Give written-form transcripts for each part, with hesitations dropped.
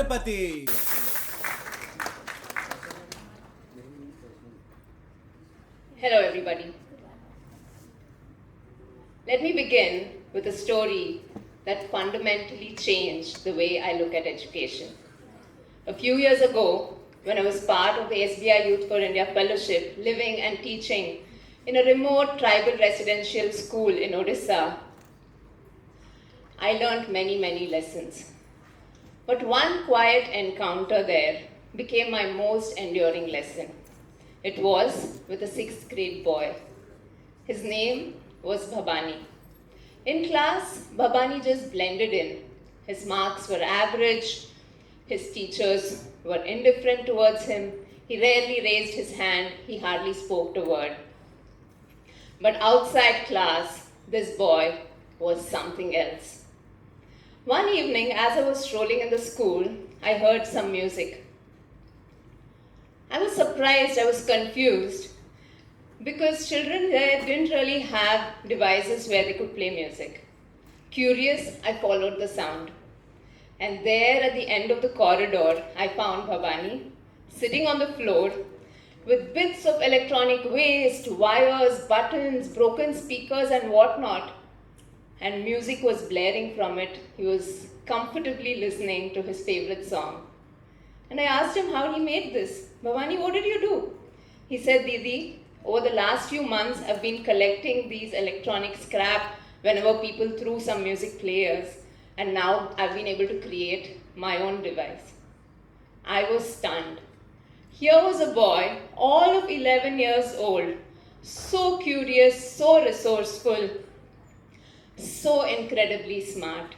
Ganapati. Hello, everybody. Let me begin with a story that fundamentally changed the way I look at education. A few years ago, when I was part of the SBI Youth for India Fellowship, living and teaching in a remote tribal residential school in Odisha, I learned many lessons. But one quiet encounter there became my most enduring lesson. It was with a 6th grade boy. His name was Bhabani. In class, Bhabani just blended in. His marks were average. His teachers were indifferent towards him. He rarely raised his hand. He hardly spoke a word. But outside class, this boy was something else. One evening, as I was strolling in the school, I heard some music. I was surprised, I was confused, because children there didn't really have devices where they could play music. Curious, I followed the sound. And there at the end of the corridor, I found Bhabani sitting on the floor with bits of electronic waste, wires, buttons, broken speakers, and whatnot. And music was blaring from it. He was comfortably listening to his favorite song. And I asked him how he made this. Bhavani, what did you do? He said, Didi, over the last few months, I've been collecting these electronic scrap whenever people threw some music players, and now I've been able to create my own device. I was stunned. Here was a boy, all of 11 years old, so curious, so resourceful, so incredibly smart.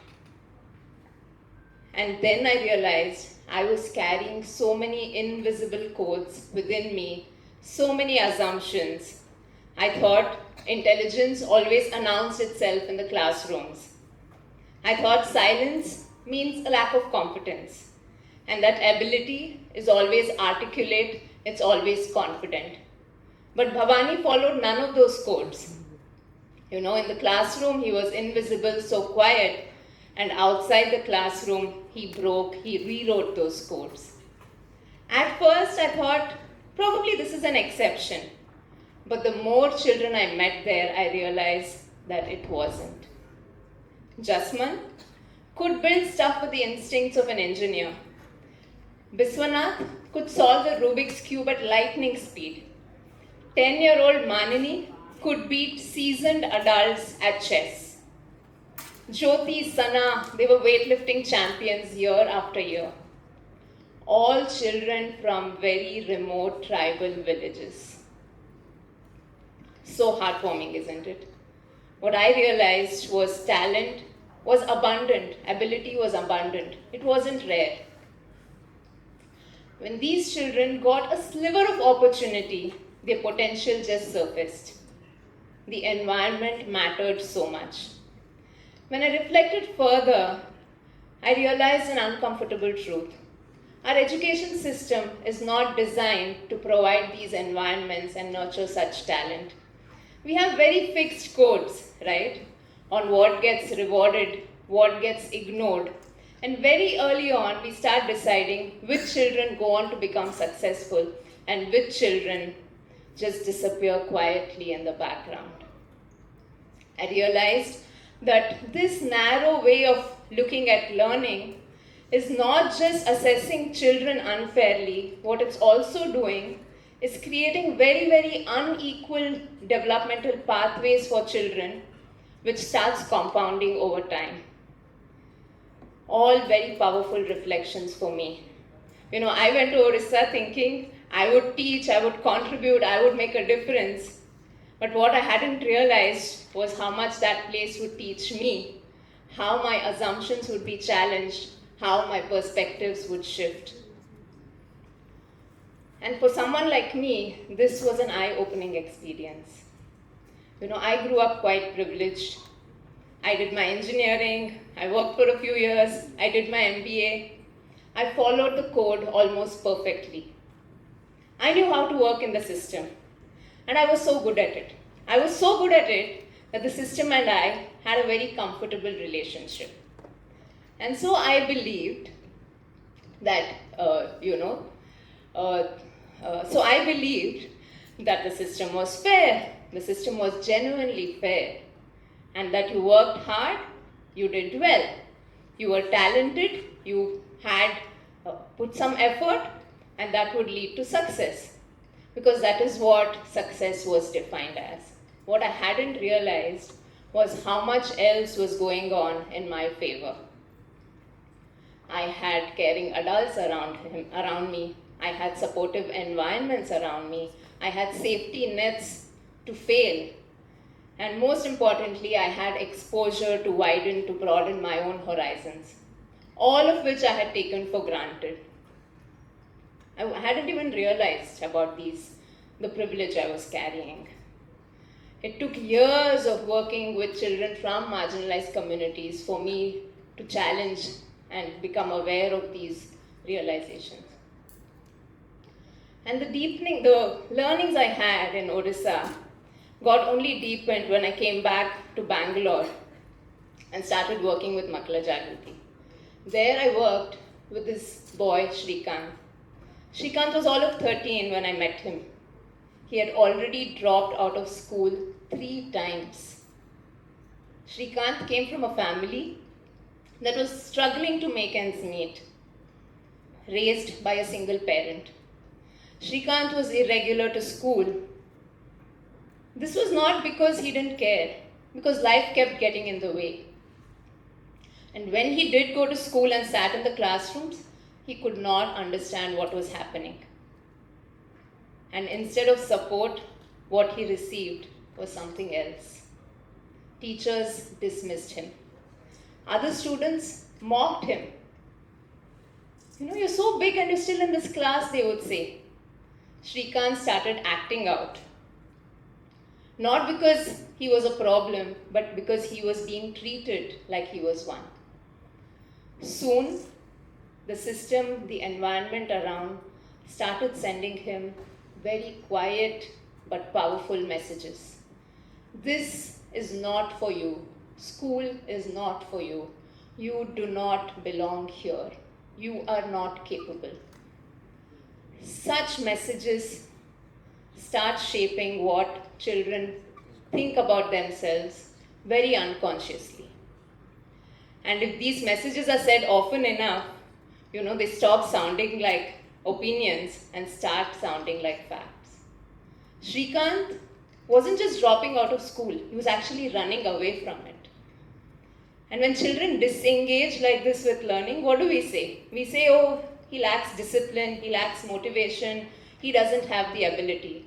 And then I realized I was carrying so many invisible codes within me, so many assumptions. I thought intelligence always announced itself in the classrooms. I thought silence means a lack of competence, and that ability is always articulate, it's always confident. But Bhavani followed none of those codes. In the classroom, he was invisible, so quiet, and outside the classroom, he rewrote those codes. At first, I thought, probably this is an exception. But the more children I met there, I realized that it wasn't. Jasman could build stuff with the instincts of an engineer. Biswanath could solve the Rubik's Cube at lightning speed. 10-year-old Manini could beat seasoned adults at chess. Jyoti, Sana, they were weightlifting champions year after year. All children from very remote tribal villages. So heartwarming, isn't it? What I realized was talent was abundant, ability was abundant. It wasn't rare. When these children got a sliver of opportunity, their potential just surfaced. The environment mattered so much. When I reflected further, I realized an uncomfortable truth. Our education system is not designed to provide these environments and nurture such talent. We have very fixed codes, right, on what gets rewarded, what gets ignored. And very early on, we start deciding which children go on to become successful and which children just disappear quietly in the background. I realized that this narrow way of looking at learning is not just assessing children unfairly. What it's also doing is creating very unequal developmental pathways for children, which starts compounding over time. All very powerful reflections for me. I went to Orissa thinking I would teach, I would contribute, I would make a difference. But what I hadn't realized was how much that place would teach me, how my assumptions would be challenged, how my perspectives would shift. And for someone like me, this was an eye-opening experience. I grew up quite privileged. I did my engineering, I worked for a few years, I did my MBA. I followed the code almost perfectly. I knew how to work in the system, and I was so good at it. I was so good at it that the system and I had a very comfortable relationship. And so I believed that, so I believed that the system was fair, the system was genuinely fair, and that you worked hard, you did well, you were talented, you had put some effort, and that would lead to success, because that is what success was defined as. What I hadn't realized was how much else was going on in my favor. I had caring adults around me. I had supportive environments around me. I had safety nets to fail. And most importantly, I had exposure to broaden my own horizons. All of which I had taken for granted. I hadn't even realized about the privilege I was carrying. It took years of working with children from marginalized communities for me to challenge and become aware of these realizations. And the learnings I had in Odisha got only deepened when I came back to Bangalore and started working with Makala Jagruti. There I worked with this boy, Shrikant. Shrikant was all of 13 when I met him. He had already dropped out of school 3 times. Shrikant came from a family that was struggling to make ends meet, raised by a single parent. Shrikant was irregular to school. This was not because he didn't care, because life kept getting in the way. And when he did go to school and sat in the classrooms, he could not understand what was happening. And instead of support, what he received was something else. Teachers dismissed him. Other students mocked him. You're so big and you're still in this class, they would say. Shrikant started acting out. Not because he was a problem, but because he was being treated like he was one. Soon, the system, the environment around started sending him very quiet but powerful messages. This is not for you. School is not for you. You do not belong here. You are not capable. Such messages start shaping what children think about themselves very unconsciously. And if these messages are said often enough, they stop sounding like opinions and start sounding like facts. Shrikant wasn't just dropping out of school, he was actually running away from it. And when children disengage like this with learning, what do we say? We say, oh, he lacks discipline, he lacks motivation, he doesn't have the ability.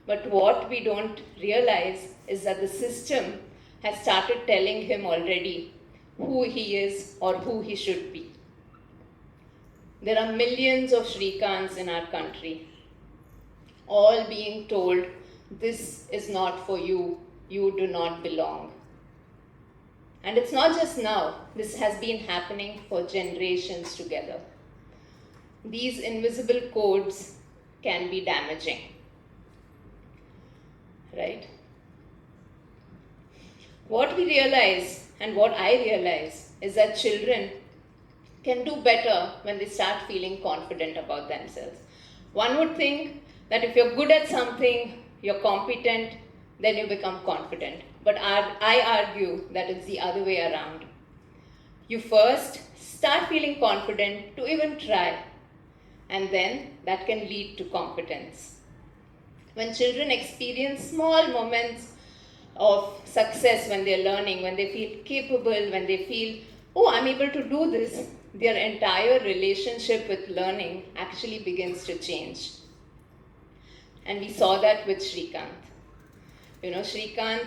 But what we don't realize is that the system has started telling him already who he is or who he should be. There are millions of Shrikants in our country, all being told, this is not for you, you do not belong. And it's not just now, this has been happening for generations together. These invisible codes can be damaging, right? What we realize and what I realize is that children can do better when they start feeling confident about themselves. One would think that if you're good at something, you're competent, then you become confident. But I argue that it's the other way around. You first start feeling confident to even try, and then that can lead to competence. When children experience small moments of success when they're learning, when they feel capable, when they feel, oh, I'm able to do this, their entire relationship with learning actually begins to change. And we saw that with Shrikant. Shrikant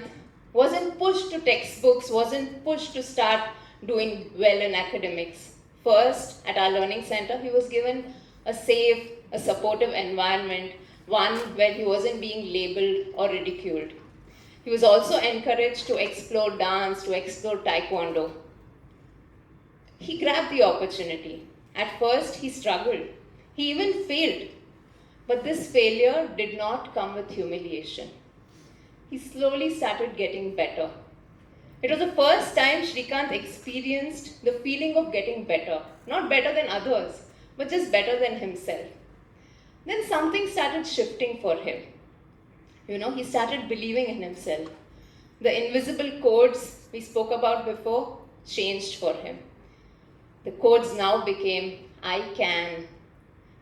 wasn't pushed to textbooks, wasn't pushed to start doing well in academics. First, at our learning center, he was given a safe, a supportive environment, one where he wasn't being labeled or ridiculed. He was also encouraged to explore dance, to explore taekwondo. He grabbed the opportunity. At first, he struggled. He even failed. But this failure did not come with humiliation. He slowly started getting better. It was the first time Shrikant experienced the feeling of getting better. Not better than others, but just better than himself. Then something started shifting for him. He started believing in himself. The invisible codes we spoke about before changed for him. The codes now became, I can,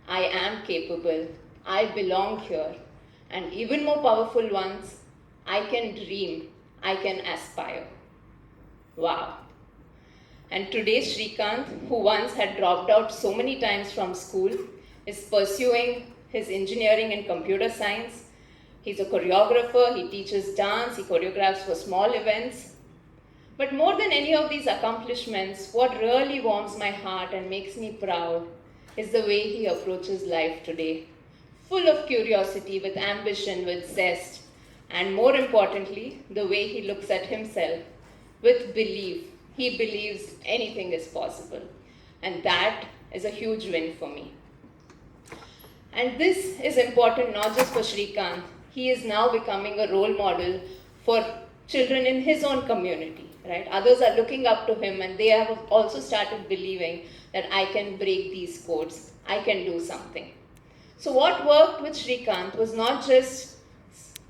I am capable, I belong here, and even more powerful ones, I can dream, I can aspire. Wow. And today Srikanth, who once had dropped out so many times from school, is pursuing his engineering and computer science. He's a choreographer, he teaches dance, he choreographs for small events. But more than any of these accomplishments, what really warms my heart and makes me proud is the way he approaches life today. Full of curiosity, with ambition, with zest, and more importantly, the way he looks at himself with belief. He believes anything is possible. And that is a huge win for me. And this is important not just for Srikanth. He is now becoming a role model for children in his own community, right? Others are looking up to him and they have also started believing that I can break these codes. I can do something. So what worked with Srikanth was not just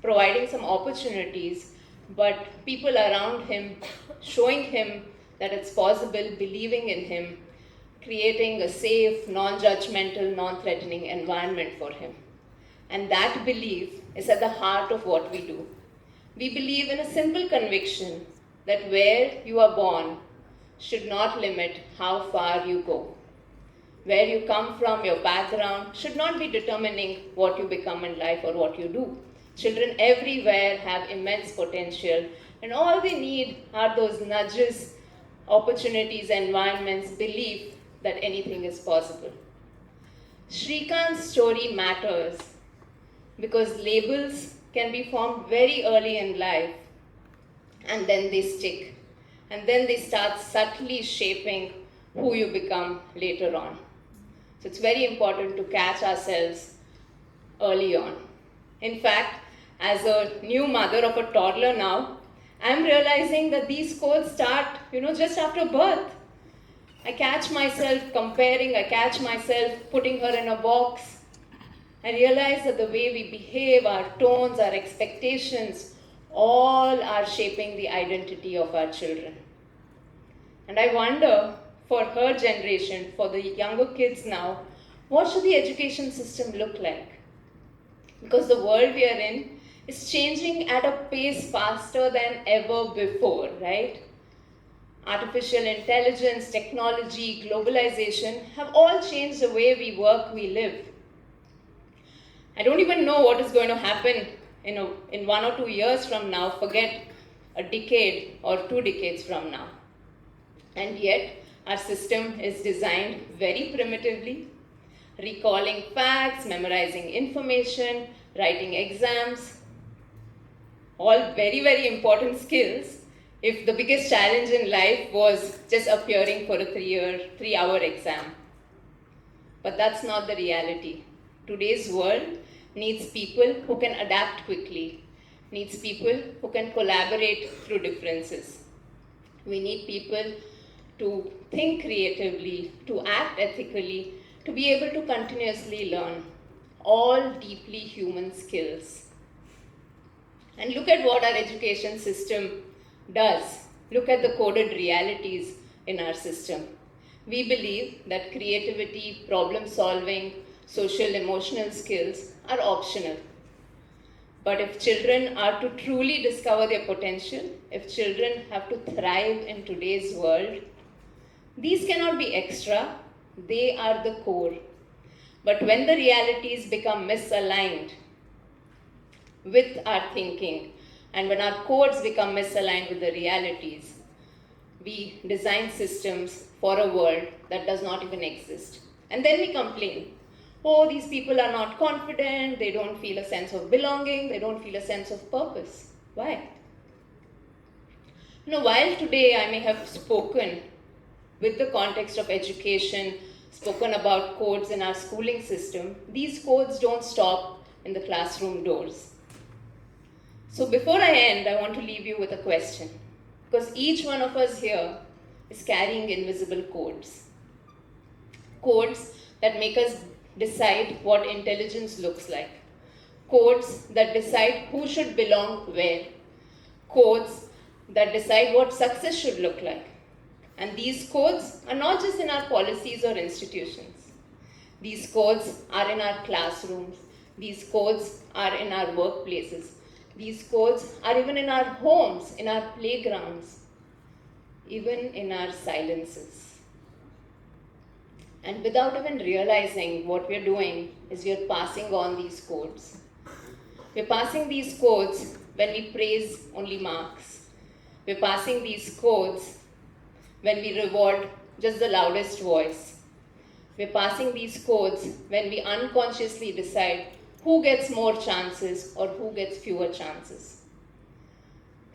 providing some opportunities, but people around him showing him that it's possible, believing in him, creating a safe, non-judgmental, non-threatening environment for him. And that belief is at the heart of what we do. We believe in a simple conviction that where you are born should not limit how far you go. Where you come from, your background, should not be determining what you become in life or what you do. Children everywhere have immense potential, and all they need are those nudges, opportunities, environments, belief that anything is possible. Srikanth's story matters because labels can be formed very early in life, and then they stick. And then they start subtly shaping who you become later on. So it's very important to catch ourselves early on. In fact, as a new mother of a toddler now, I'm realizing that these codes start, just after birth. I catch myself comparing, I catch myself putting her in a box. I realize that the way we behave, our tones, our expectations, all are shaping the identity of our children. And I wonder, for her generation, for the younger kids now, what should the education system look like? Because the world we are in is changing at a pace faster than ever before, right? Artificial intelligence, technology, globalization have all changed the way we work, we live. I don't even know what is going to happen in 1 or 2 years from now, forget a decade or 2 decades from now. And yet, our system is designed very primitively, recalling facts, memorizing information, writing exams, all very, very important skills if the biggest challenge in life was just appearing for a 3-hour exam. But that's not the reality. Today's world needs people who can adapt quickly, needs people who can collaborate through differences. We need people to think creatively, to act ethically, to be able to continuously learn, all deeply human skills. And look at what our education system does. Look at the coded realities in our system. We believe that creativity, problem solving, social emotional skills are optional. But if children are to truly discover their potential, if children have to thrive in today's world, these cannot be extra, they are the core. But when the realities become misaligned with our thinking, and when our codes become misaligned with the realities, we design systems for a world that does not even exist. And then we complain. Oh, these people are not confident, they don't feel a sense of belonging, they don't feel a sense of purpose. Why? While today I may have spoken with the context of education, spoken about codes in our schooling system, these codes don't stop in the classroom doors. So before I end, I want to leave you with a question. Because each one of us here is carrying invisible codes. Codes that make us decide what intelligence looks like, codes that decide who should belong where, codes that decide what success should look like. And these codes are not just in our policies or institutions. These codes are in our classrooms. These codes are in our workplaces. These codes are even in our homes, in our playgrounds, even in our silences. And without even realizing what we're doing is we're passing on these codes. We're passing these codes when we praise only marks. We're passing these codes when we reward just the loudest voice. We're passing these codes when we unconsciously decide who gets more chances or who gets fewer chances.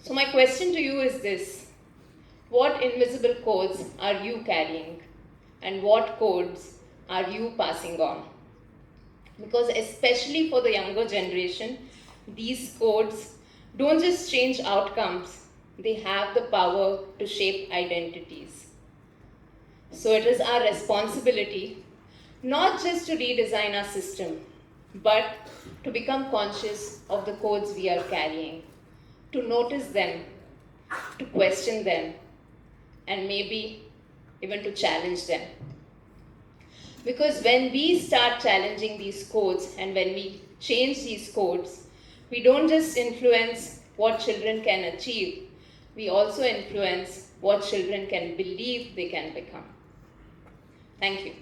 So my question to you is this: what invisible codes are you carrying? And what codes are you passing on? Because especially for the younger generation, these codes don't just change outcomes, they have the power to shape identities. So it is our responsibility not just to redesign our system, but to become conscious of the codes we are carrying, to notice them, to question them, and maybe even to challenge them. Because when we start challenging these codes and when we change these codes, we don't just influence what children can achieve, we also influence what children can believe they can become. Thank you.